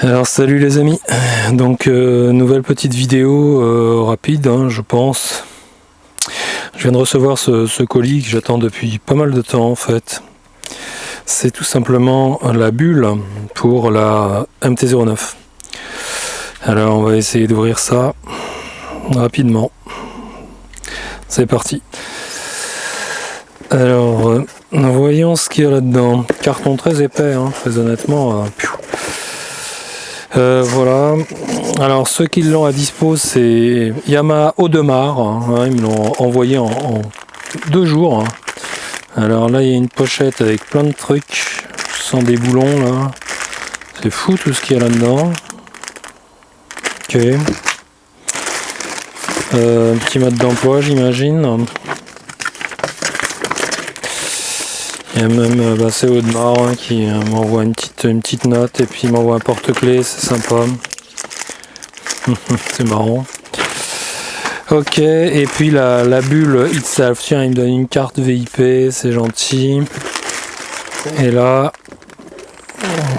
Alors salut les amis, donc nouvelle petite vidéo rapide je pense. Je viens de recevoir ce colis que j'attends depuis pas mal de temps en fait. C'est tout simplement la bulle pour la MT-09. Alors on va essayer d'ouvrir ça rapidement. C'est parti. Alors voyons ce qu'il y a là-dedans. Carton très épais, très honnêtement. Voilà, alors ceux qui l'ont à dispo, c'est Yamaha Audemars, ils me l'ont envoyé en 2 jours. Alors là il y a une pochette avec plein de trucs, sans des boulons là, c'est fou tout ce qu'il y a là-dedans. Ok, petit mode d'emploi j'imagine. Il y a même c'est Audemars qui m'envoie une petite note et puis il m'envoie un porte-clés, c'est sympa. C'est marrant. Ok, et puis la bulle itself, tiens, il me donne une carte VIP, c'est gentil. Et là,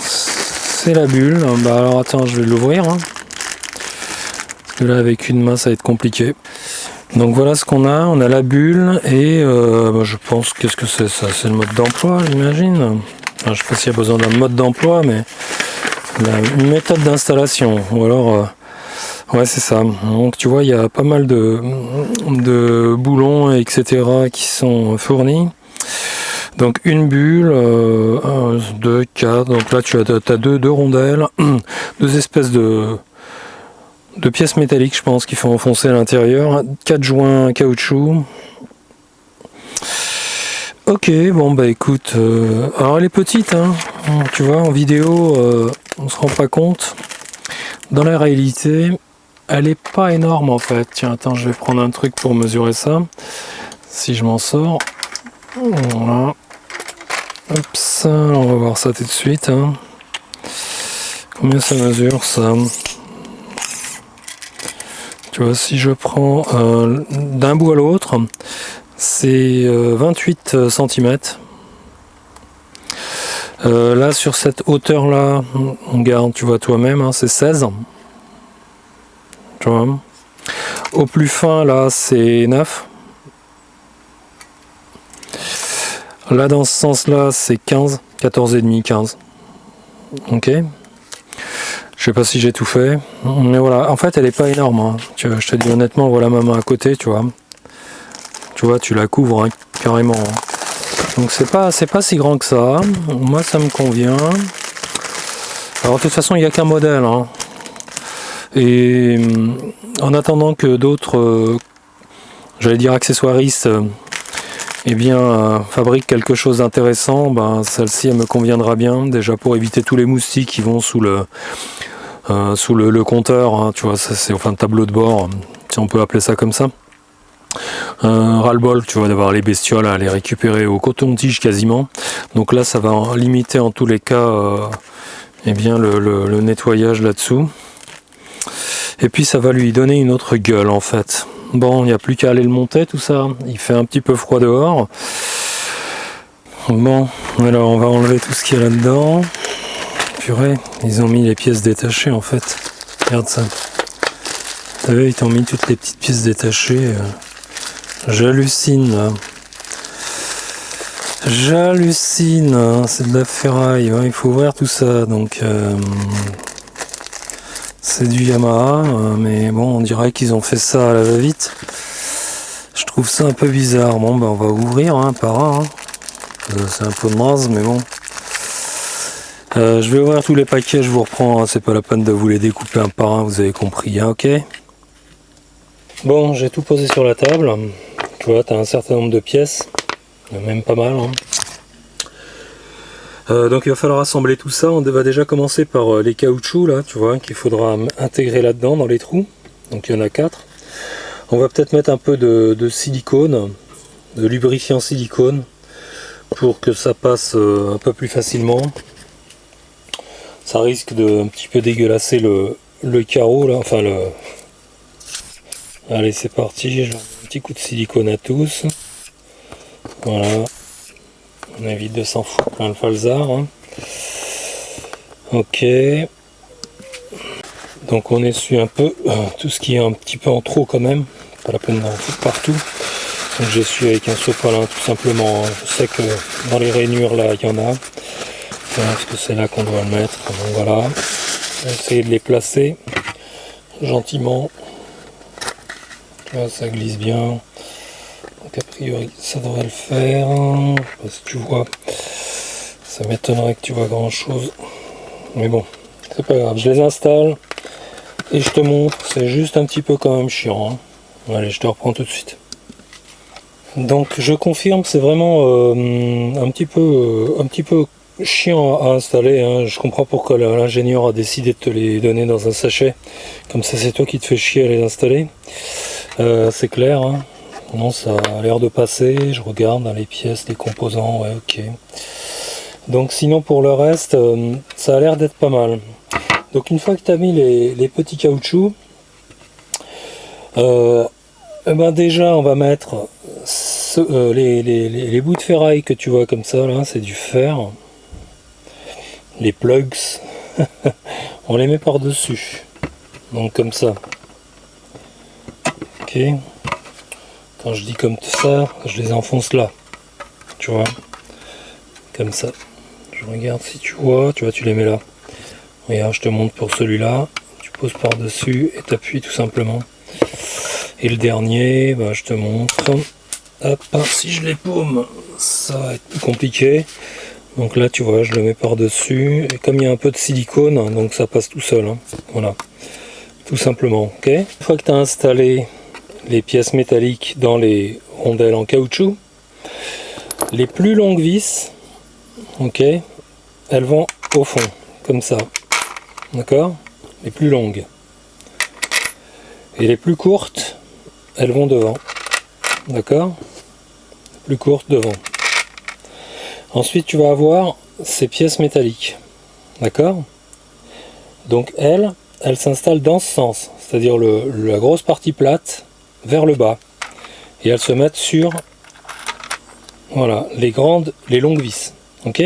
c'est la bulle. Bah alors attends, je vais l'ouvrir. Parce que là, avec une main, ça va être compliqué. Donc voilà ce qu'on a la bulle et je pense, qu'est-ce que c'est ça? C'est le mode d'emploi j'imagine. Enfin, je sais pas s'il y a besoin d'un mode d'emploi, mais une méthode d'installation. Ou alors, ouais c'est ça. Donc tu vois, il y a pas mal de boulons, etc. qui sont fournis. Donc une bulle, 1, 2, 4. Donc là tu as deux rondelles, deux espèces de pièces métalliques je pense qu'il faut enfoncer à l'intérieur, 4 joints caoutchouc. Ok, bon bah écoute, alors elle est petite tu vois en vidéo on se rend pas compte, dans la réalité elle est pas énorme en fait. Tiens attends, je vais prendre un truc pour mesurer ça, si je m'en sors. Voilà, hop ça, on va voir ça tout de suite. Combien ça mesure ça? Tu vois, si je prends d'un bout à l'autre, c'est 28 cm. Là, sur cette hauteur-là, on garde, tu vois toi-même, c'est 16. Tu vois. Au plus fin, là, c'est 9. Là, dans ce sens-là, c'est 15, 14,5, 15. Ok. Je sais pas si j'ai tout fait, mais voilà, en fait elle est pas énorme, je te dis honnêtement, voilà ma main à côté, tu vois, tu la couvres carrément, donc c'est pas si grand que ça, moi ça me convient. Alors de toute façon il n'y a qu'un modèle, et en attendant que d'autres, j'allais dire accessoiristes, fabriquent quelque chose d'intéressant, celle-ci elle me conviendra bien, déjà pour éviter tous les moustiques qui vont sous le compteur, tu vois, ça c'est enfin le tableau de bord, si on peut appeler ça comme ça. Ras-le-bol, tu vois, d'avoir les bestioles à les récupérer au coton-tige quasiment. Donc là, ça va limiter en tous les cas, le nettoyage là-dessous. Et puis ça va lui donner une autre gueule en fait. Bon, il n'y a plus qu'à aller le monter tout ça. Il fait un petit peu froid dehors. Bon, alors on va enlever tout ce qu'il y a là-dedans. Purée, ils ont mis les pièces détachées en fait. Regarde ça. T'as vu, ils t'ont mis toutes les petites pièces détachées. J'hallucine là. J'hallucine. C'est de la ferraille. Il faut ouvrir tout ça. Donc c'est du Yamaha. Mais bon, on dirait qu'ils ont fait ça à la va-vite. Je trouve ça un peu bizarre. Bon, on va ouvrir par un. C'est un peu de naze, mais bon. Je vais ouvrir tous les paquets, je vous reprends, c'est pas la peine de vous les découper un par un, vous avez compris, ok. Bon, j'ai tout posé sur la table, tu vois, tu as un certain nombre de pièces, même pas mal. Donc il va falloir assembler tout ça, on va déjà commencer par les caoutchoucs, là, tu vois, qu'il faudra intégrer là-dedans, dans les trous, donc il y en a 4. On va peut-être mettre un peu de silicone, de lubrifiant silicone, pour que ça passe un peu plus facilement. Ça risque de un petit peu dégueulasser le carreau là, enfin le... Allez c'est parti, je mets un petit coup de silicone à tous. Voilà. On évite de s'en foutre plein le falzar. Ok. Donc on essuie un peu tout ce qui est un petit peu en trop quand même, pas la peine d'en foutre partout. Donc j'essuie avec un sopalin tout simplement. Je sais que dans les rainures là il y en a, parce que c'est là qu'on doit le mettre. Donc voilà, on va essayer de les placer gentiment. Là, ça glisse bien. Donc a priori ça devrait le faire. Je sais pas si tu vois. Ça m'étonnerait que tu vois grand chose. Mais bon, c'est pas grave. Je les installe et je te montre. C'est juste un petit peu quand même chiant. Hein. Allez, je te reprends tout de suite. Donc je confirme, c'est vraiment un petit peu chiant à installer. Hein. Je comprends pourquoi l'ingénieur a décidé de te les donner dans un sachet. Comme ça, c'est toi qui te fais chier à les installer. C'est clair. Hein. Non, ça a l'air de passer. Je regarde dans les pièces, les composants. Ouais, ok. Donc sinon pour le reste, ça a l'air d'être pas mal. Donc une fois que tu as mis les petits caoutchoucs, ben déjà on va mettre les bouts de ferraille que tu vois comme ça, là, c'est du fer. Les plugs, on les met par-dessus. Donc comme ça. Ok. Quand je dis comme ça, je les enfonce là. Tu vois. Comme ça. Je regarde si tu vois, tu les mets là. Regarde, je te montre pour celui-là. Tu poses par-dessus et tu appuies tout simplement. Et le dernier, bah, je te montre. Hop, si je les paume, ça va être compliqué. Donc là, tu vois, je le mets par-dessus. Et comme il y a un peu de silicone, donc ça passe tout seul. Hein. Voilà, tout simplement. Ok. Une fois que tu as installé les pièces métalliques dans les rondelles en caoutchouc, les plus longues vis, ok, elles vont au fond, comme ça. D'accord? Les plus longues. Et les plus courtes, elles vont devant. D'accord? Plus courtes devant. Ensuite, tu vas avoir ces pièces métalliques. D'accord? Donc, elles s'installent dans ce sens. C'est-à-dire la grosse partie plate vers le bas. Et elles se mettent sur, voilà, les longues vis. Ok?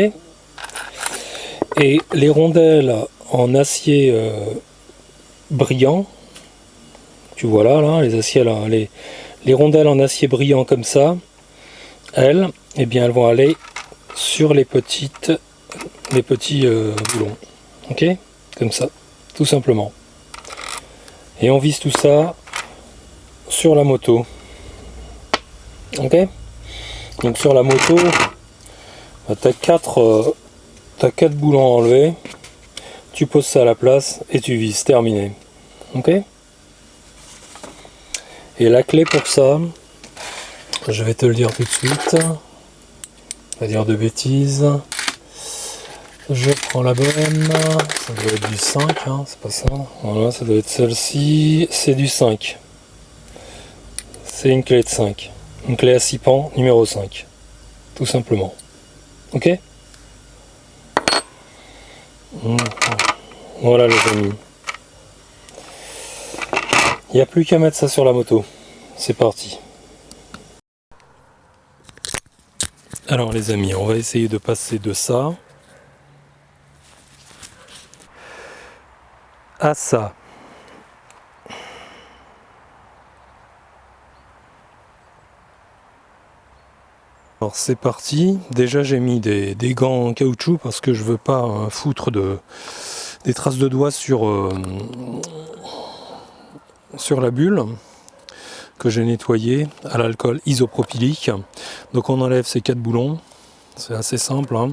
Et les rondelles en acier brillant, tu vois là, les aciers là, les rondelles en acier brillant comme ça, elles, eh bien, elles vont aller sur les petits boulons. Ok? Comme ça, tout simplement. Et on vise tout ça sur la moto. Ok? Donc sur la moto, tu as 4 boulons à enlever. Tu poses ça à la place et tu vises. Terminé. Ok? Et la clé pour ça, je vais te le dire tout de suite. Pas dire de bêtises. Je prends la bonne. Ça doit être du 5, hein, c'est pas ça. Voilà, ça doit être celle-ci. C'est du 5. C'est une clé de 5. Une clé à 6 pans, numéro 5. Tout simplement. Ok? Voilà les amis. Il n'y a plus qu'à mettre ça sur la moto. C'est parti. Alors les amis, on va essayer de passer de ça à ça. Alors c'est parti. Déjà j'ai mis des gants en caoutchouc parce que je veux pas foutre des traces de doigts sur la bulle que j'ai nettoyée à l'alcool isopropylique. Donc on enlève ces 4 boulons. C'est assez simple. Hein.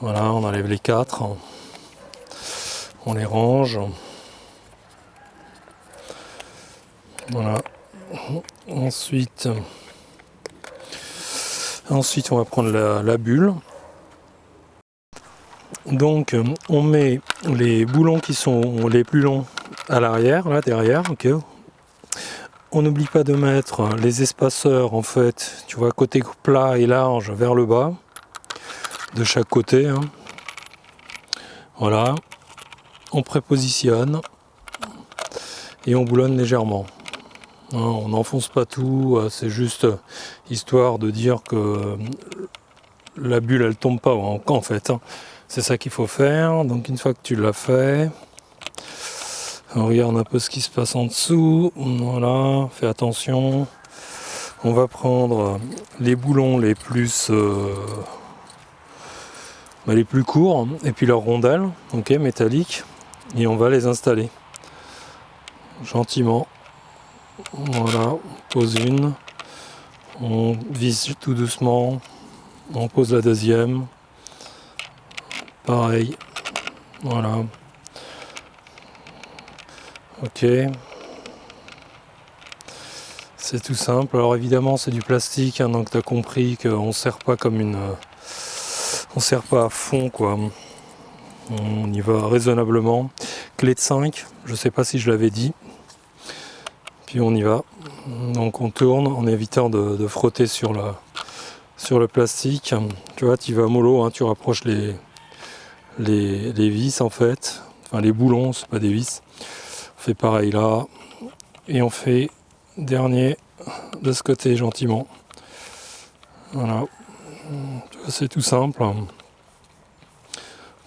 Voilà, on enlève les 4. On les range. Voilà. Ensuite, on va prendre la bulle. Donc, on met les boulons qui sont les plus longs à l'arrière, là derrière. Ok. On n'oublie pas de mettre les espaceurs, en fait, tu vois, côté plat et large vers le bas, de chaque côté. Hein. Voilà. On prépositionne et on boulonne légèrement. On n'enfonce pas tout, c'est juste histoire de dire que la bulle elle tombe pas en fait. Hein. C'est ça qu'il faut faire. Donc une fois que tu l'as fait, On regarde un peu ce qui se passe en dessous. Voilà, fais attention. On va prendre les boulons les plus courts et puis leurs rondelles, ok, métalliques, et on va les installer gentiment. Voilà, on pose une, on vise tout doucement, on pose la deuxième, pareil, voilà, ok, c'est tout simple. Alors évidemment c'est du plastique, hein, donc tu as compris qu'on ne sert pas comme une... on sert pas à fond quoi, on y va raisonnablement. Clé de 5, je sais pas si je l'avais dit, puis on y va. Donc on tourne en évitant de frotter sur le plastique. Tu vois, tu vas mollo, hein, tu rapproches les vis en fait, enfin les boulons, c'est pas des vis. On fait pareil là, et on fait dernier de ce côté gentiment. Voilà, c'est tout simple.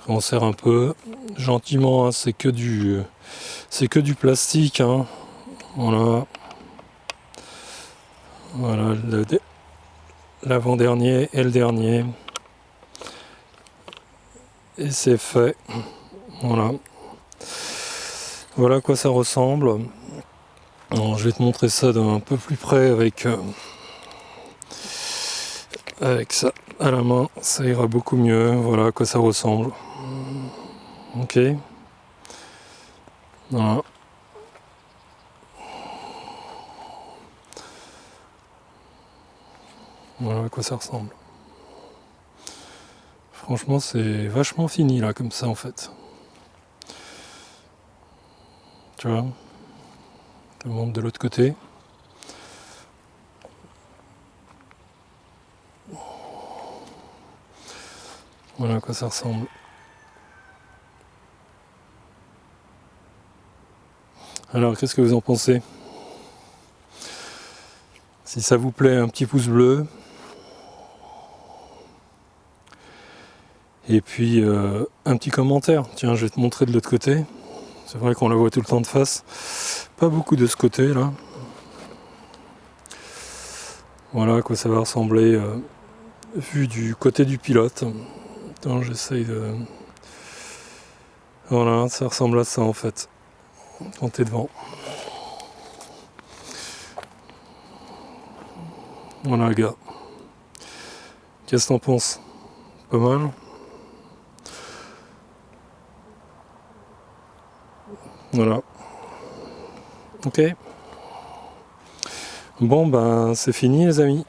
On serre un peu gentiment, hein, c'est que du plastique, hein. Voilà, voilà l'avant-dernier et le dernier, et c'est fait. Voilà, voilà à quoi ça ressemble. Alors, je vais te montrer ça d'un peu plus près avec ça à la main, ça ira beaucoup mieux. Voilà à quoi ça ressemble. Ok, voilà. Voilà à quoi ça ressemble. Franchement, c'est vachement fini là, comme ça en fait. Tu vois, je monte de l'autre côté. Voilà à quoi ça ressemble. Alors, qu'est-ce que vous en pensez? Si ça vous plaît, un petit pouce bleu. Et puis un petit commentaire. Tiens, je vais te montrer de l'autre côté. C'est vrai qu'on la voit tout le temps de face. Pas beaucoup de ce côté là. Voilà à quoi ça va ressembler vu du côté du pilote. Attends, j'essaye de... Voilà, ça ressemble à ça en fait. Quand t'es devant. Voilà, gars. Qu'est-ce que t'en penses? Pas mal? Voilà. Ok. Bon, ben, c'est fini, les amis.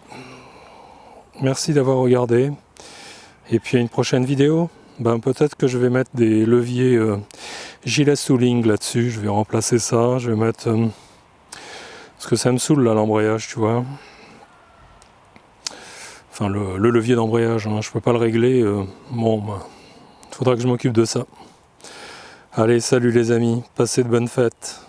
Merci d'avoir regardé. Et puis, à une prochaine vidéo. Ben, peut-être que je vais mettre des leviers gilet tooling là-dessus. Je vais remplacer ça. Je vais mettre... parce que ça me saoule, là, l'embrayage, tu vois. Enfin, le levier d'embrayage, hein, je peux pas le régler. Bon, ben, faudra que je m'occupe de ça. Allez, salut les amis. Passez de bonnes fêtes.